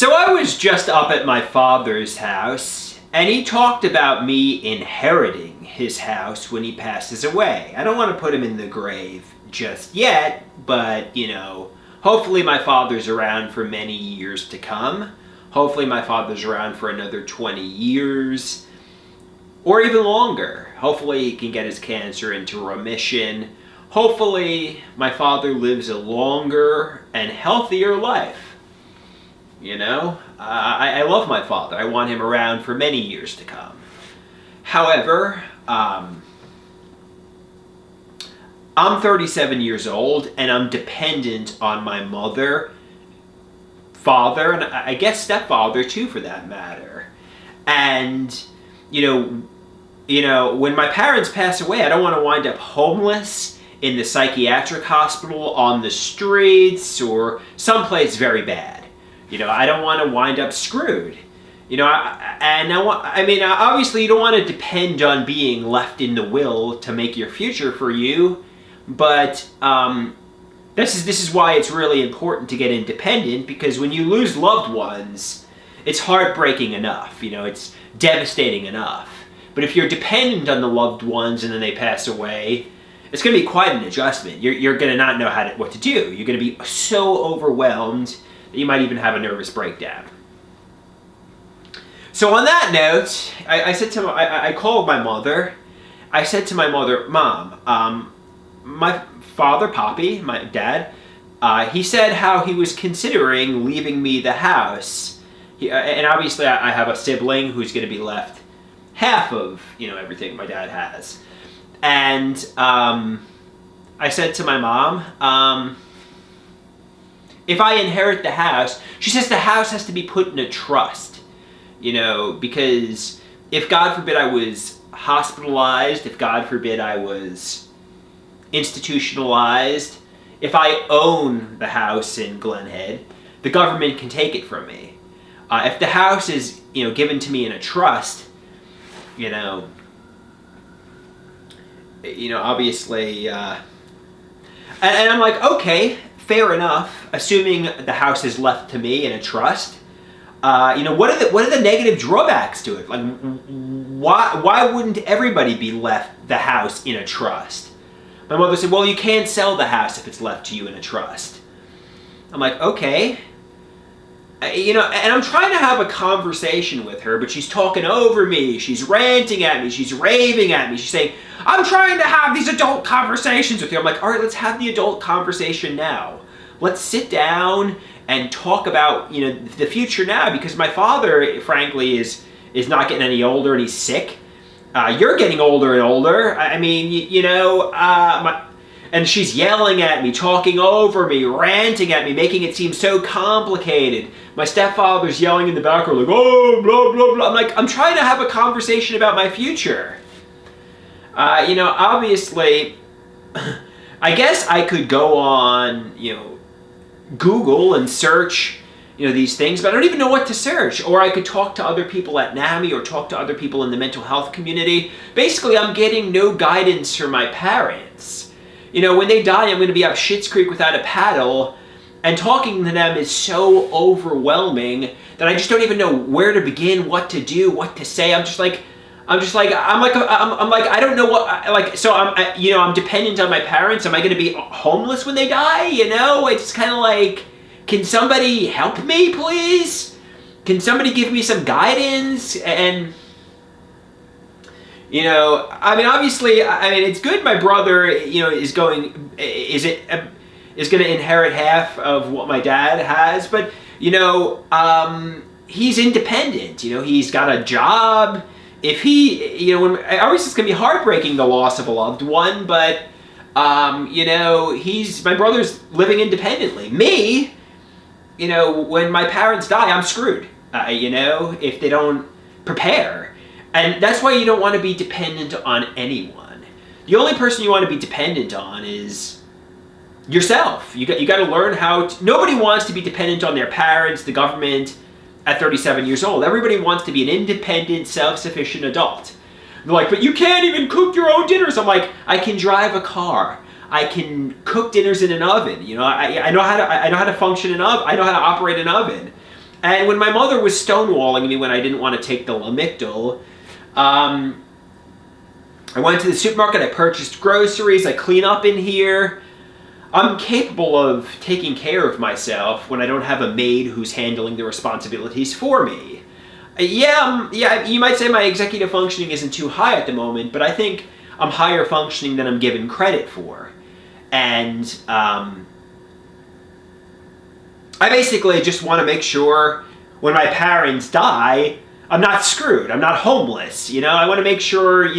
So I was just up at my father's house, and he talked about me inheriting his house when he passes away. I don't want to put him in the grave just yet, but, hopefully my father's around for many years to come. Hopefully my father's around for another 20 years, or even longer. Hopefully he can get his cancer into remission. Hopefully my father lives a longer and healthier life. I love my father. I want him around for many years to come. However, I'm 37 years old, and I'm dependent on my mother, father, and I guess stepfather too, for that matter. And, when my parents pass away, I don't want to wind up homeless in the psychiatric hospital, on the streets, or someplace very bad. I don't want to wind up screwed. Obviously you don't want to depend on being left in the will to make your future for you, but this is why it's really important to get independent, because when you lose loved ones, it's heartbreaking enough, it's devastating enough. But if you're dependent on the loved ones and then they pass away, it's going to be quite an adjustment. You're going to not know what to do. You're going to be so overwhelmed that you might even have a nervous breakdown. So on that note, I called my mother. I said to my mother, Mom, my father, Poppy, my dad, he said how he was considering leaving me the house. And obviously I have a sibling who's going to be left half of, everything my dad has. And I said to my mom, if I inherit the house, she says the house has to be put in a trust, because if God forbid I was hospitalized, if God forbid I was institutionalized, if I own the house in Glen Head, the government can take it from me. If the house is, given to me in a trust, obviously, and I'm like, okay, fair enough, assuming the house is left to me in a trust. What are the negative drawbacks to it? Like, why wouldn't everybody be left the house in a trust? My mother said, well, you can't sell the house if it's left to you in a trust. I'm like, okay. And I'm trying to have a conversation with her, but she's talking over me. She's ranting at me. She's raving at me. She's saying, I'm trying to have these adult conversations with you. I'm like, all right, let's have the adult conversation now. Let's sit down and talk about, the future now, because my father, frankly, is not getting any older, and he's sick. You're getting older and older. And she's yelling at me, talking over me, ranting at me, making it seem so complicated. My stepfather's yelling in the background, like, oh, blah, blah, blah. I'm like, I'm trying to have a conversation about my future. Obviously, I guess I could go on, Google and search, these things, but I don't even know what to search. Or I could talk to other people at NAMI or talk to other people in the mental health community. Basically, I'm getting no guidance from my parents. When they die, I'm going to be up Schitt's Creek without a paddle, and talking to them is so overwhelming that I just don't even know where to begin, what to do, what to say. I don't know what, so I'm dependent on my parents. Am I going to be homeless when they die? It's kind of like, can somebody help me, please? Can somebody give me some guidance? And, obviously, it's good my brother, is going to inherit half of what my dad has, but, he's independent. He's got a job. If he, obviously it's going to be heartbreaking, the loss of a loved one, but, my brother's living independently. Me, when my parents die, I'm screwed, if they don't prepare. And that's why you don't want to be dependent on anyone. The only person you want to be dependent on is yourself. You got to learn how to, nobody wants to be dependent on their parents, the government, at 37 years old. Everybody wants to be an independent, self-sufficient adult. They're like, but you can't even cook your own dinners. I'm like, I can drive a car. I can cook dinners in an oven. I know how to function an oven. I know how to operate an oven. And when my mother was stonewalling me when I didn't want to take the Lamictal, I went to the supermarket, I purchased groceries, I clean up in here. I'm capable of taking care of myself when I don't have a maid who's handling the responsibilities for me. Yeah, you might say my executive functioning isn't too high at the moment, but I think I'm higher functioning than I'm given credit for. And I basically just want to make sure when my parents die, I'm not screwed. I'm not homeless. I want to make sure,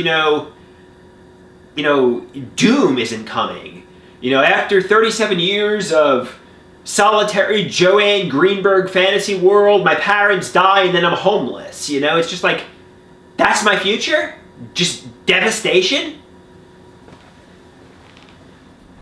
doom isn't coming. After 37 years of solitary Joanne Greenberg fantasy world, my parents die and then I'm homeless. It's just like, that's my future? Just devastation?